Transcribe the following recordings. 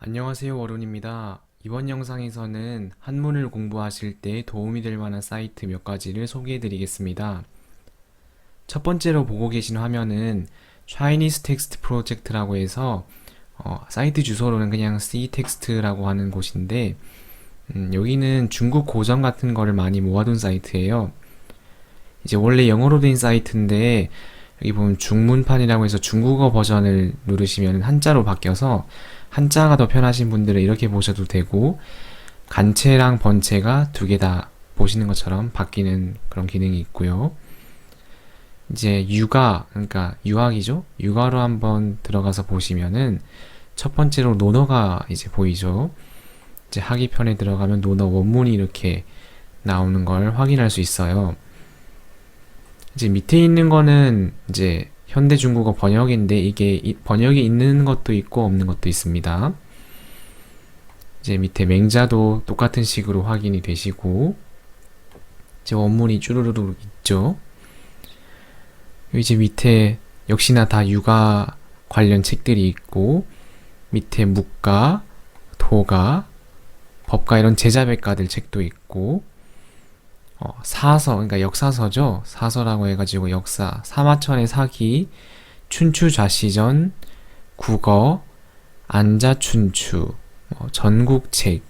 안녕하세요, 워룬입니다. 이번 영상에서는 한문을 공부하실 때 도움이 될 만한 사이트 몇 가지를 소개해 드리겠습니다. 첫 번째로 보고 계신 화면은 Chinese Text Project라고 해서 사이트 주소로는 그냥 ctext라고 하는 곳인데 여기는 중국 고전 같은 거를 많이 모아둔 사이트예요. 이제 원래 영어로 된 사이트인데 여기 보면 중문판이라고 해서 중국어 버전을 누르시면 한자로 바뀌어서 한자가 더 편하신 분들은 이렇게 보셔도 되고 간체랑 번체가 두 개 다 보시는 것처럼 바뀌는 그런 기능이 있고요. 이제 유가, 그러니까 유학이죠. 유가로 한번 들어가서 보시면은 첫 번째로 논어가 이제 보이죠. 이제 하기편에 들어가면 논어 원문이 이렇게 나오는 걸 확인할 수 있어요. 이제 밑에 있는 거는 이제 현대 중국어 번역인데 이게 번역이 있는 것도 있고 없는 것도 있습니다. 이제 밑에 맹자도 똑같은 식으로 확인이 되시고 이제 원문이 쭈루루루 있죠. 이제 밑에 역시나 다 육아 관련 책들이 있고 밑에 묵가, 도가, 법가 이런 제자백가들 책도 있고 사서, 그러니까 역사서죠. 사서라고 해가지고 역사, 사마천의 사기, 춘추좌시전, 국어, 안자춘추, 전국책,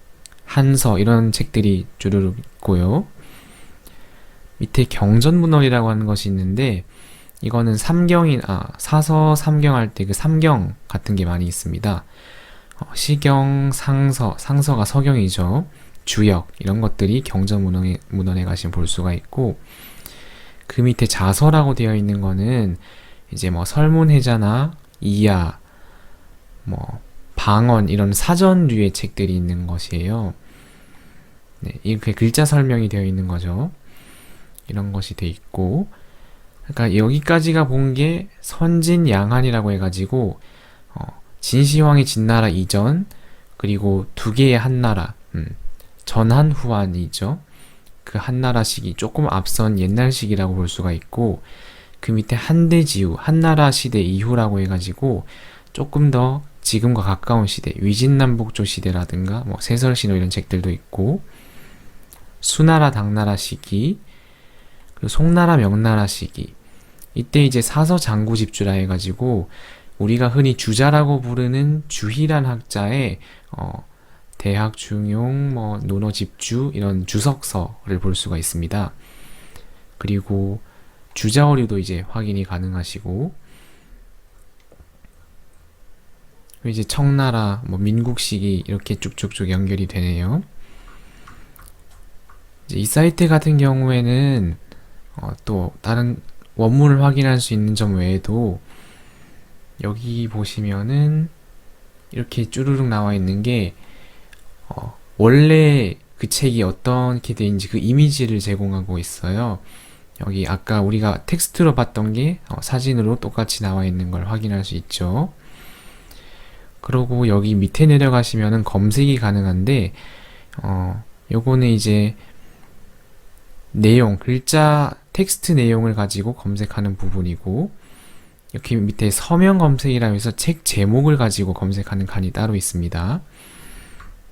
한서 이런 책들이 주르륵 있고요. 밑에 경전문헌이라고 하는 것이 있는데 이거는 사서 삼경 할 때 그 삼경 같은 게 많이 있습니다. 시경, 상서가 서경이죠. 주역 이런 것들이 경전문헌에 가시면 볼 수가 있고 그 밑에 자서라고 되어 있는 거는 이제 뭐 설문해자나 이야, 뭐 방언 이런 사전류의 책들이 있는 것이에요. 네, 이렇게 글자 설명이 되어 있는 거죠. 이런 것이 돼 있고 그러니까 여기까지가 본 게 선진양한이라고 해가지고 진시황의 진나라 이전 그리고 두 개의 한나라 전한 후한이죠. 그 한나라 시기 조금 앞선 옛날 시기라고 볼 수가 있고 그 밑에 한대지후 한나라 시대 이후라고 해가지고 조금 더 지금과 가까운 시대 위진남북조 시대라든가 뭐 세설신호 이런 책들도 있고 수나라 당나라 시기 그리고 송나라 명나라 시기 이때 이제 사서 장구집주라 해가지고 우리가 흔히 주자라고 부르는 주희란 학자의 대학 중용, 논어 집주 이런 주석서를 볼 수가 있습니다. 그리고 주자어류도 이제 확인이 가능하시고 이제 청나라, 민국 시기 이렇게 쭉쭉쭉 연결이 되네요. 이제 이 사이트 같은 경우에는 또 다른 원문을 확인할 수 있는 점 외에도 여기 보시면은 이렇게 쭈루룩 나와 있는 게 원래 그 책이 어떻게 되는지 그 이미지를 제공하고 있어요. 여기 아까 우리가 텍스트로 봤던 게 사진으로 똑같이 나와 있는 걸 확인할 수 있죠. 그리고 여기 밑에 내려가시면은 검색이 가능한데 요거는 이제 내용, 글자, 텍스트 내용을 가지고 검색하는 부분이고 여기 밑에 서명 검색이라 해서 책 제목을 가지고 검색하는 칸이 따로 있습니다.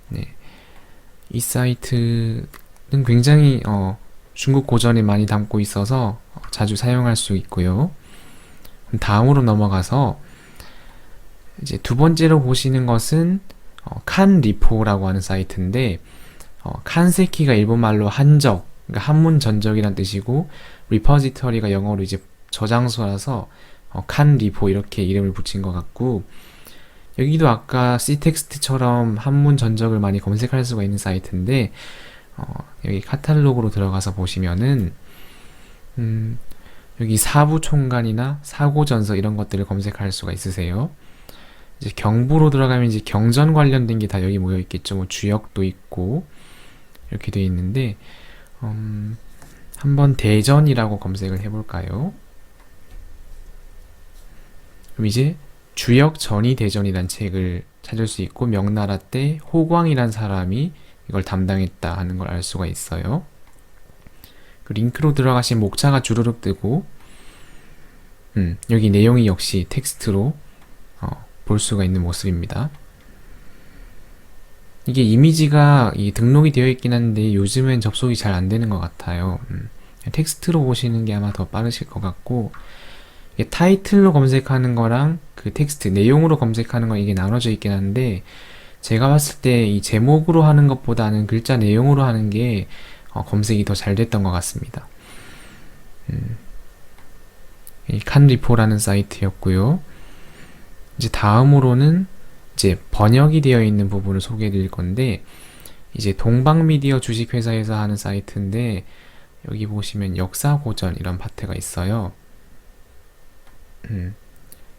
네. 이 사이트는 굉장히 중국 고전에 많이 담고 있어서 자주 사용할 수 있고요. 다음으로 넘어가서 이제 두 번째로 보시는 것은 칸리포라고 하는 사이트인데 칸세키가 일본말로 한적, 그러니까 한문 전적이란 뜻이고 리퍼지터리가 영어로 이제 저장소라서 칸리포 이렇게 이름을 붙인 것 같고 여기도 아까 ctext처럼 한문 전적을 많이 검색할 수가 있는 사이트인데 여기 카탈로그로 들어가서 보시면은 여기 사부총간이나 사고전서 이런 것들을 검색할 수가 있으세요. 이제 경부로 들어가면 이제 경전 관련된 게 다 여기 모여 있겠죠. 뭐 주역도 있고 이렇게 되어 있는데 한번 대전이라고 검색을 해볼까요? 그럼 이제 주역 전이 대전이란 책을 찾을 수 있고 명나라 때 호광이란 사람이 이걸 담당했다 하는 걸 알 수가 있어요. 그 링크로 들어가신 목차가 주르륵 뜨고 여기 내용이 역시 텍스트로 볼 수가 있는 모습입니다. 이게 이미지가 등록이 되어 있긴 한데 요즘엔 접속이 잘 안 되는 것 같아요. 텍스트로 보시는 게 아마 더 빠르실 것 같고, 이게 타이틀로 검색하는 거랑 그 텍스트 내용으로 검색하는 거 이게 나눠져 있긴 한데, 제가 봤을 때 이 제목으로 하는 것보다는 글자 내용으로 하는 게 검색이 더 잘 됐던 것 같습니다. 이 칸리포라는 사이트였고요. 이제 다음으로는 이제 번역이 되어 있는 부분을 소개해 드릴 건데, 이제 동방미디어 주식회사에서 하는 사이트인데, 여기 보시면 역사고전 이런 파트가 있어요.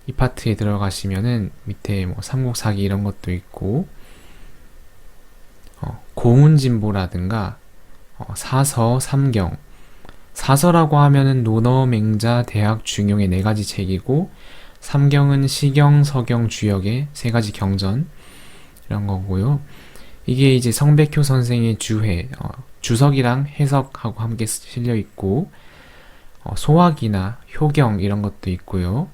이 파트에 들어가시면은 밑에 뭐 삼국사기 이런 것도 있고, 고문진보라든가 사서, 삼경. 사서라고 하면은 논어, 맹자, 대학, 중용의 네 가지 책이고, 삼경은 시경, 서경, 주역의 세 가지 경전 이런 거고요. 이게 이제 성백효 선생의 주해, 주석이랑 해석하고 함께 실려 있고, 소학이나 효경 이런 것도 있고요.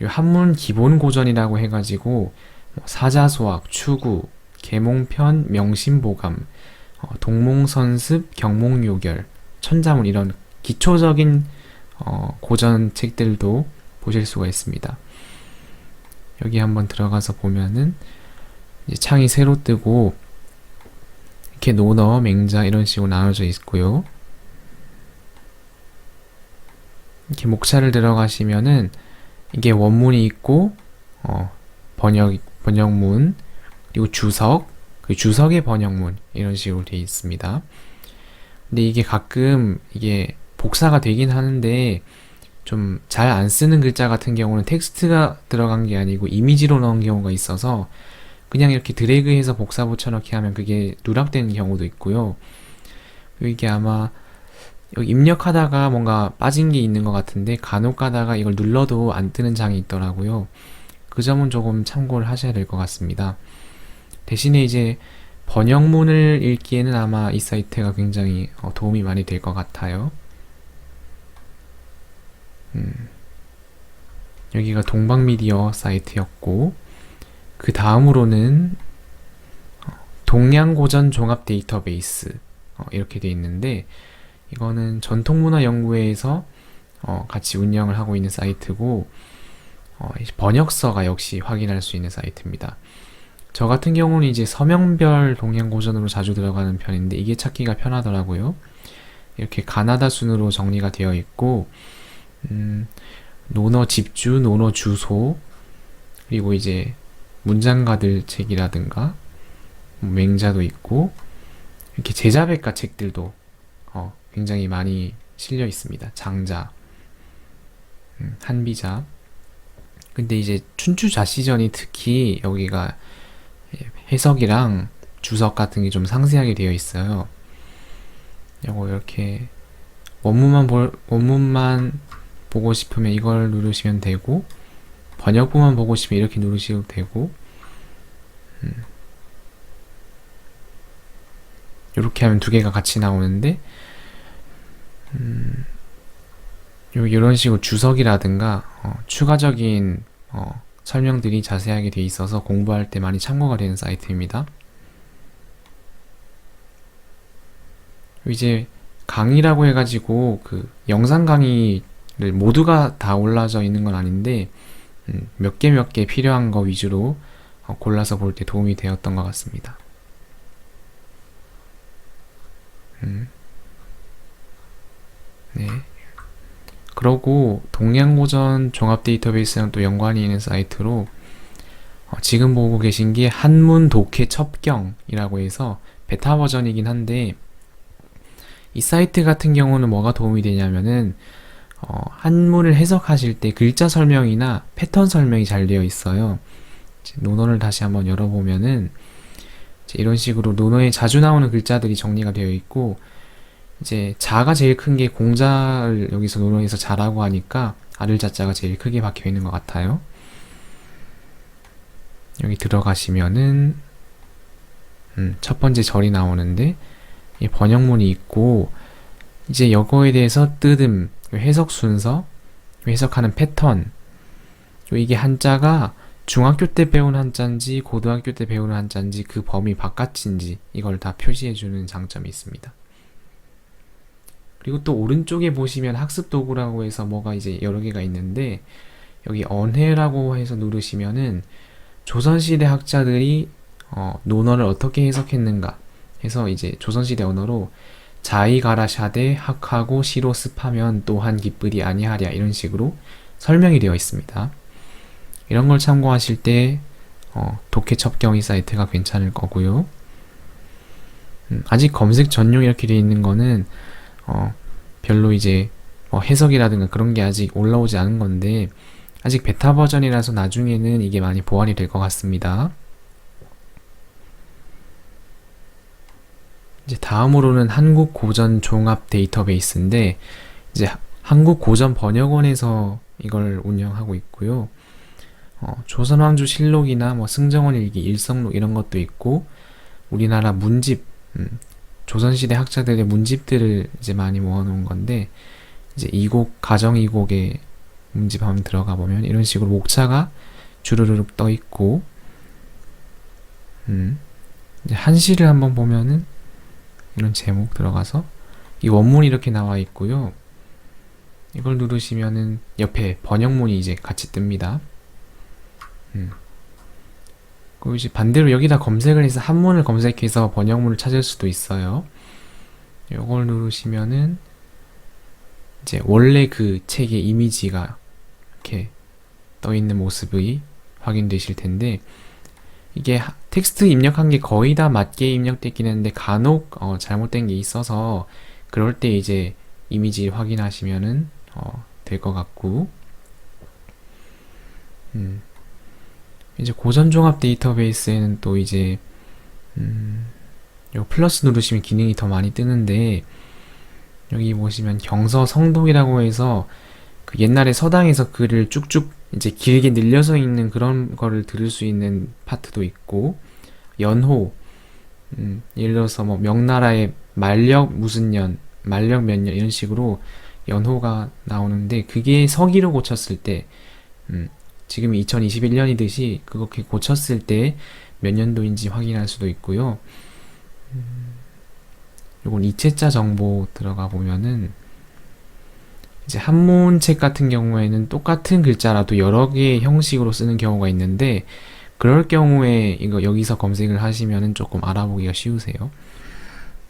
한문 기본 고전이라고 해가지고 사자소학, 추구, 계몽편, 명심보감, 동몽선습, 경몽요결, 천자문 이런 기초적인 고전 책들도 보실 수가 있습니다. 여기 한번 들어가서 보면은 이제 창이 새로 뜨고 이렇게 논어, 맹자 이런 식으로 나눠져 있고요. 이렇게 목차를 들어가시면은 이게 원문이 있고 번역문 그리고 주석 그 주석의 번역문 이런 식으로 되어 있습니다. 근데 이게 가끔 이게 복사가 되긴 하는데 좀 잘 안 쓰는 글자 같은 경우는 텍스트가 들어간 게 아니고 이미지로 넣은 경우가 있어서 그냥 이렇게 드래그해서 복사 붙여넣기 하면 그게 누락되는 경우도 있고요. 이게 아마 여기 입력하다가 뭔가 빠진 게 있는 것 같은데 간혹 가다가 이걸 눌러도 안 뜨는 장이 있더라고요. 그 점은 조금 참고를 하셔야 될 것 같습니다. 대신에 이제 번역문을 읽기에는 아마 이 사이트가 굉장히 도움이 많이 될 것 같아요. 여기가 동방미디어 사이트였고, 그 다음으로는 동양고전 종합 데이터베이스 이렇게 돼 있는데, 이거는 전통문화연구회에서 같이 운영을 하고 있는 사이트고, 번역서가 역시 확인할 수 있는 사이트입니다. 저 같은 경우는 이제 서명별 동양고전으로 자주 들어가는 편인데 이게 찾기가 편하더라고요. 이렇게 가나다 순으로 정리가 되어 있고, 논어 집주, 논어 주소, 그리고 이제 문장가들 책이라든가 맹자도 있고, 이렇게 제자백과 책들도 굉장히 많이 실려 있습니다. 장자, 한비자. 근데 이제 춘추자시전이 특히 여기가 해석이랑 주석 같은 게 좀 상세하게 되어 있어요. 요거 이렇게 원문만 보고 싶으면 이걸 누르시면 되고, 번역부만 보고 싶으면 이렇게 누르셔도 되고, 이렇게 하면 두 개가 같이 나오는데, 이런 식으로 주석이라든가 추가적인 설명들이 자세하게 되어 있어서 공부할 때 많이 참고가 되는 사이트입니다. 이제 강의라고 해가지고 그 영상 강의를 모두가 다 올라져 있는 건 아닌데 몇 개 필요한 거 위주로 골라서 볼 때 도움이 되었던 것 같습니다. 네. 그러고 동양고전 종합 데이터베이스랑 또 연관이 있는 사이트로 지금 보고 계신 게 한문 독해 첩경이라고 해서 베타 버전이긴 한데, 이 사이트 같은 경우는 뭐가 도움이 되냐면은 한문을 해석하실 때 글자 설명이나 패턴 설명이 잘 되어 있어요. 논어를 다시 한번 열어보면은 이런 식으로 논어에 자주 나오는 글자들이 정리가 되어 있고, 이제 자가 제일 큰 게 공자를 여기서 논어에서 자라고 하니까 아를 자자가 제일 크게 박혀 있는 것 같아요. 여기 들어가시면은 첫 번째 절이 나오는데 이 번역문이 있고, 이제 이거에 대해서 해석 순서, 해석하는 패턴, 이게 한자가 중학교 때 배운 한자인지 고등학교 때 배우는 한자인지 그 범위 바깥인지 이걸 다 표시해주는 장점이 있습니다. 그리고 또 오른쪽에 보시면 학습 도구라고 해서 뭐가 이제 여러 개가 있는데 여기 언해라고 해서 누르시면은 조선시대 학자들이 논어를 어떻게 해석했는가 해서 이제 조선시대 언어로 자이가라샤대 학하고 시로 습하면 또한 기쁘리 아니하랴 이런 식으로 설명이 되어 있습니다. 이런 걸 참고하실 때 독해 첩경이 사이트가 괜찮을 거고요. 아직 검색 전용 이렇게 되어 있는 거는 별로 이제 해석이라든가 그런 게 아직 올라오지 않은 건데 아직 베타 버전이라서 나중에는 이게 많이 보완이 될 것 같습니다. 이제 다음으로는 한국 고전 종합 데이터베이스인데 이제 한국 고전 번역원에서 이걸 운영하고 있고요. 조선왕조 실록이나 뭐 승정원 일기, 일성록 이런 것도 있고 우리나라 문집, 조선시대 학자들의 문집들을 이제 많이 모아놓은 건데 이제 이곡, 가정 이곡에 문집 한번 들어가 보면 이런 식으로 목차가 주르륵 떠 있고 이제 한시를 한번 보면은 이런 제목 들어가서 이 원문이 이렇게 나와 있고요. 이걸 누르시면은 옆에 번역문이 이제 같이 뜹니다. 그리고 이제 반대로 여기다 검색을 해서 한문을 검색해서 번역문을 찾을 수도 있어요. 이걸 누르시면은 이제 원래 그 책의 이미지가 이렇게 떠 있는 모습이 확인되실 텐데 이게 텍스트 입력한 게 거의 다 맞게 입력됐긴 했는데 간혹 잘못된 게 있어서 그럴 때 이제 이미지 확인하시면은 될 것 같고 이제 고전 종합 데이터베이스에는 또 이제 요 플러스 누르시면 기능이 더 많이 뜨는데 여기 보시면 경서 성독이라고 해서 그 옛날에 서당에서 글을 쭉쭉 이제 길게 늘려서 읽는 그런 거를 들을 수 있는 파트도 있고 연호 예를 들어서 뭐 명나라의 만력 무슨 년 만력 몇 년 이런 식으로 연호가 나오는데 그게 서기로 고쳤을 때 지금이 2021년이듯이 그렇게 고쳤을 때 몇 년도인지 확인할 수도 있고요. 요건 이체자 정보 들어가 보면은 이제 한문책 같은 경우에는 똑같은 글자라도 여러 개의 형식으로 쓰는 경우가 있는데 그럴 경우에 이거 여기서 검색을 하시면은 조금 알아보기가 쉬우세요.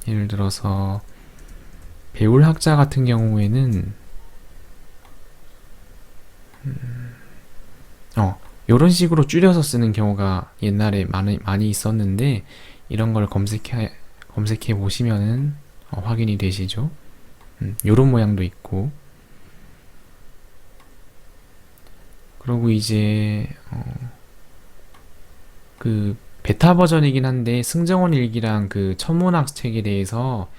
예를 들어서 배울 학자 같은 경우에는 이런 식으로 줄여서 쓰는 경우가 옛날에 많이 있었는데 이런 걸 검색해 보시면은 확인이 되시죠. 요런 모양도 있고 그리고 이제 그 베타 버전이긴 한데 승정원 일기랑 그 천문학 책에 대해서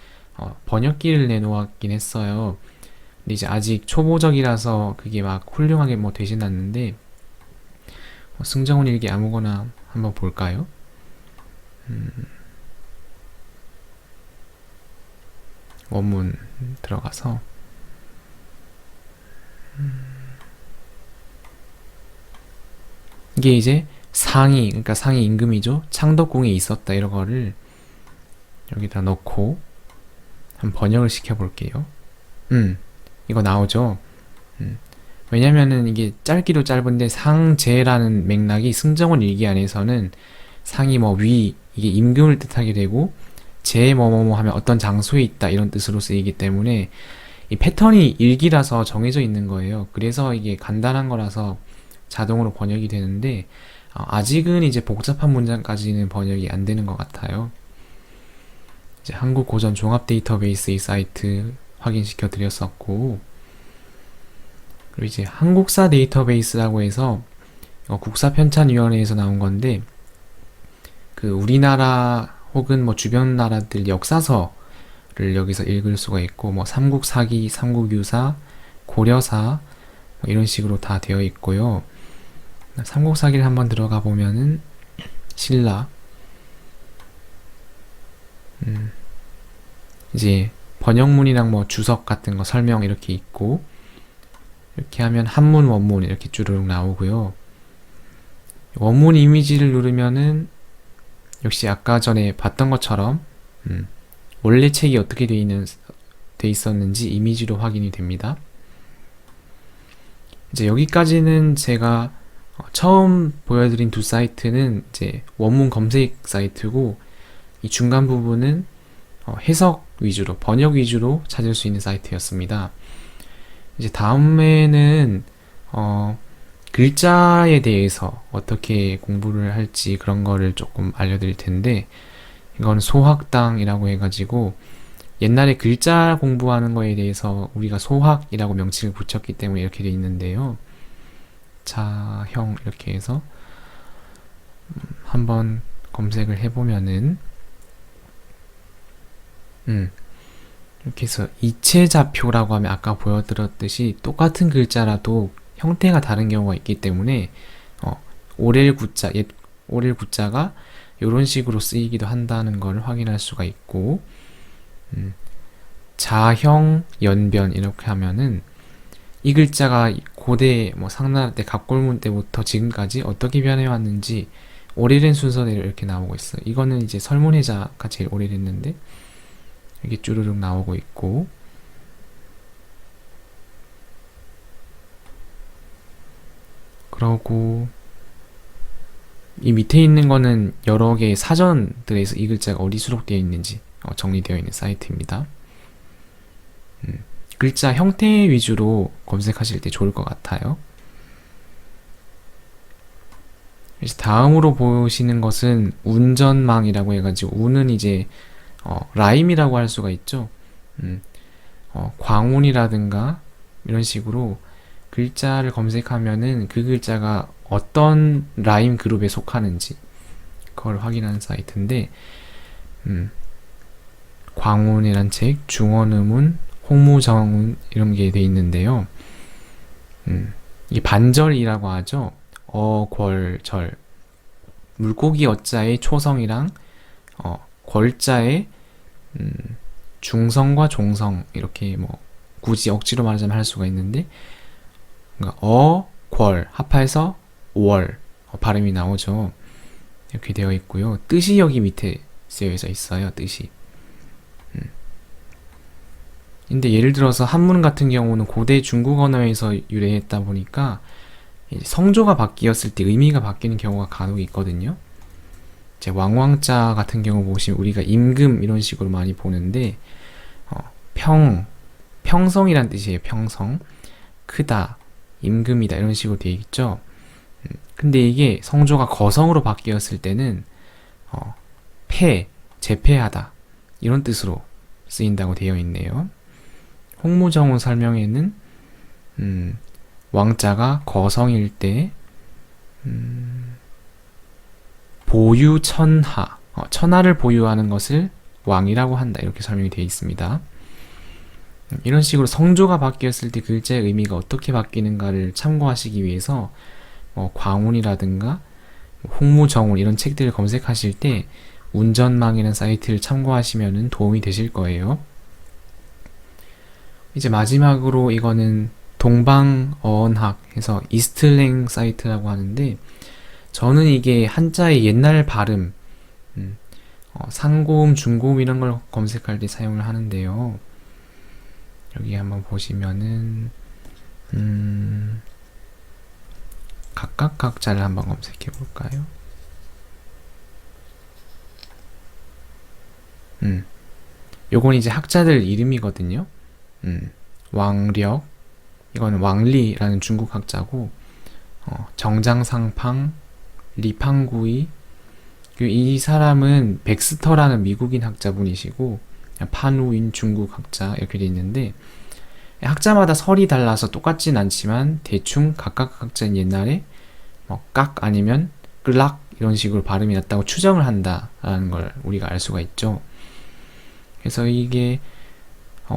번역기를 내놓았긴 했어요. 근데 이제 아직 초보적이라서 그게 막 훌륭하게 뭐 되진 않는데 승정원 일기 아무거나 한번 볼까요? 원문 들어가서 이게 이제 상이 그러니까 상이 임금이죠. 창덕궁에 있었다 이런 거를 여기다 넣고 한번 번역을 시켜 볼게요. 이거 나오죠. 왜냐면은 이게 짧기도 짧은데 상제라는 맥락이 승정원 일기 안에서는 상이 뭐 위 이게 임금을 뜻하게 되고 제 뭐뭐뭐 하면 어떤 장소에 있다 이런 뜻으로 쓰이기 때문에 이 패턴이 일기라서 정해져 있는 거예요. 그래서 이게 간단한 거라서 자동으로 번역이 되는데 아직은 이제 복잡한 문장까지는 번역이 안 되는 것 같아요. 이제 한국 고전 종합 데이터베이스 이 사이트 확인시켜 드렸었고 그리고 이제 한국사 데이터베이스라고 해서 국사편찬위원회에서 나온 건데 그 우리나라 혹은 뭐 주변 나라들 역사서를 여기서 읽을 수가 있고 뭐 삼국사기, 삼국유사, 고려사 뭐 이런 식으로 다 되어 있고요. 삼국사기를 한번 들어가 보면은 신라 이제 번역문이랑 뭐 주석 같은 거 설명 이렇게 있고 이렇게 하면 한문 원문 이렇게 주르륵 나오고요. 원문 이미지를 누르면은 역시 아까 전에 봤던 것처럼 원래 책이 어떻게 돼 있었는지 이미지로 확인이 됩니다. 이제 여기까지는 제가 처음 보여드린 두 사이트는 이제 원문 검색 사이트고, 이 중간 부분은 해석 위주로, 번역 위주로 찾을 수 있는 사이트였습니다. 이제 다음에는 글자에 대해서 어떻게 공부를 할지 그런 거를 조금 알려드릴 텐데, 이건 소학당이라고 해가지고 옛날에 글자 공부하는 거에 대해서 우리가 소학이라고 명칭을 붙였기 때문에 이렇게 돼 있는데요. 자형 이렇게 해서 한번 검색을 해보면은 이렇게 해서 이체자표라고 하면 아까 보여드렸듯이 똑같은 글자라도 형태가 다른 경우가 있기 때문에 오렐 구자, 옛 오렐 구자가 이런 식으로 쓰이기도 한다는 걸 확인할 수가 있고, 자형 연변 이렇게 하면은 이 글자가 고대 상나라 때 갑골문 때부터 지금까지 어떻게 변해왔는지 오래된 순서대로 이렇게 나오고 있어요. 이거는 이제 설문해자가 제일 오래됐는데 이게 쭈르륵 나오고 있고, 그러고 이 밑에 있는 거는 여러 개의 사전들에서 이 글자가 어디 수록되어 있는지 정리되어 있는 사이트입니다. 글자 형태 위주로 검색하실 때 좋을 것 같아요. 이제 다음으로 보시는 것은 운전망이라고 해가지고, 운은 이제 라임이라고 할 수가 있죠. 광운이라든가 이런 식으로 글자를 검색하면은 그 글자가 어떤 라임 그룹에 속하는지 그걸 확인하는 사이트인데, 광운이란 책, 중원음운, 홍무정운 이런 게 돼 있는데요. 이게 반절이라고 하죠. 어궐절, 물고기 어자의 초성이랑 궐자의 중성과 종성, 이렇게 굳이 억지로 말하자면 할 수가 있는데, 그러니까 궐 합해서 월 발음이 나오죠. 이렇게 되어 있고요. 뜻이 여기 밑에 쓰여져 있어요. 뜻이. 근데 예를 들어서 한문 같은 경우는 고대 중국 언어에서 유래했다 보니까 성조가 바뀌었을 때 의미가 바뀌는 경우가 간혹 있거든요. 이제 왕왕자 같은 경우 보시면 우리가 임금 이런 식으로 많이 보는데, 평성이란 뜻이에요. 평성, 크다, 임금이다 이런 식으로 되어 있죠. 근데 이게 성조가 거성으로 바뀌었을 때는 제패하다 이런 뜻으로 쓰인다고 되어 있네요. 홍무정운 설명에는 왕자가 거성일 때 보유천하, 천하를 보유하는 것을 왕이라고 한다 이렇게 설명이 되어 있습니다. 이런 식으로 성조가 바뀌었을 때 글자의 의미가 어떻게 바뀌는가를 참고하시기 위해서 광운이라든가 홍무정운 이런 책들을 검색하실 때 운전망이라는 사이트를 참고하시면 도움이 되실 거예요. 이제 마지막으로 이거는 동방어언학 해서 이스틀랭 사이트라고 하는데, 저는 이게 한자의 옛날 발음, 상고음, 중고음 이런 걸 검색할 때 사용을 하는데요. 여기 한번 보시면은 각각 각자를 한번 검색해 볼까요? 요건 이제 학자들 이름이거든요. 왕력, 이거는 왕리라는 중국 학자고, 정장상팡, 리팡구이, 이 사람은 백스터라는 미국인 학자분이시고, 판우인 중국 학자 이렇게 돼 있는데, 학자마다 설이 달라서 똑같진 않지만 대충 각각 각자는 옛날에 깍 아니면 끌락 이런 식으로 발음이 났다고 추정을 한다라는 걸 우리가 알 수가 있죠. 그래서 이게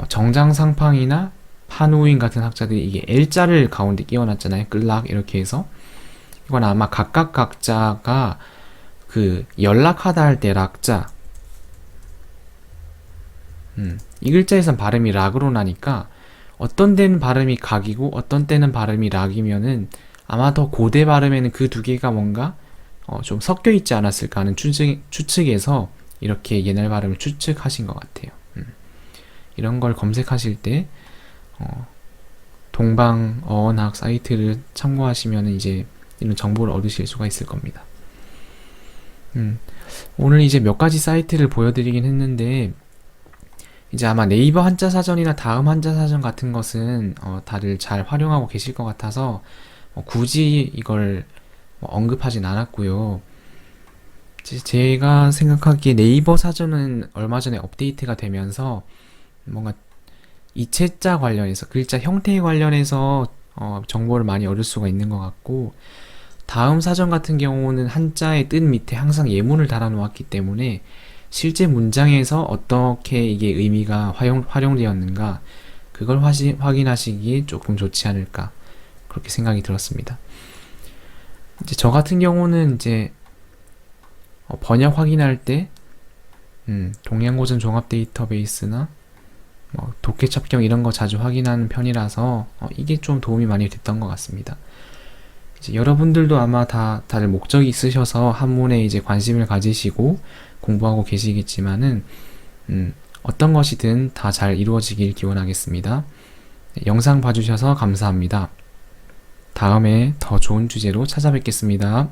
정장상팡이나 판우인 같은 학자들이 이게 L자를 가운데 끼워놨잖아요. 끌락 이렇게 해서. 이건 아마 각각 각자가 그 연락하다 할 때 락자, 이 글자에선 발음이 락으로 나니까 어떤 때는 발음이 각이고 어떤 때는 발음이 락이면은 아마 더 고대 발음에는 그 두 개가 뭔가 좀 섞여 있지 않았을까 하는 추측에서 이렇게 옛날 발음을 추측하신 것 같아요. 이런 걸 검색하실 때 동방 어원학 사이트를 참고하시면 이제 이런 정보를 얻으실 수가 있을 겁니다. 오늘 이제 몇 가지 사이트를 보여드리긴 했는데 이제 아마 네이버 한자 사전이나 다음 한자 사전 같은 것은 다들 잘 활용하고 계실 것 같아서 굳이 이걸 언급하진 않았고요. 제가 생각하기에 네이버 사전은 얼마 전에 업데이트가 되면서 뭔가 이체자 관련해서 글자 형태에 관련해서 정보를 많이 얻을 수가 있는 것 같고, 다음 사전 같은 경우는 한자의 뜻 밑에 항상 예문을 달아 놓았기 때문에 실제 문장에서 어떻게 이게 의미가 활용되었는가 그걸 확인하시기에 조금 좋지 않을까 그렇게 생각이 들었습니다. 이제 저 같은 경우는 이제 번역 확인할 때 동양고전 종합 데이터베이스나 독해 첩경 이런 거 자주 확인하는 편이라서 이게 좀 도움이 많이 됐던 것 같습니다. 이제 여러분들도 아마 다들 목적이 있으셔서 한문에 이제 관심을 가지시고 공부하고 계시겠지만은 어떤 것이든 다 잘 이루어지길 기원하겠습니다. 영상 봐주셔서 감사합니다. 다음에 더 좋은 주제로 찾아뵙겠습니다.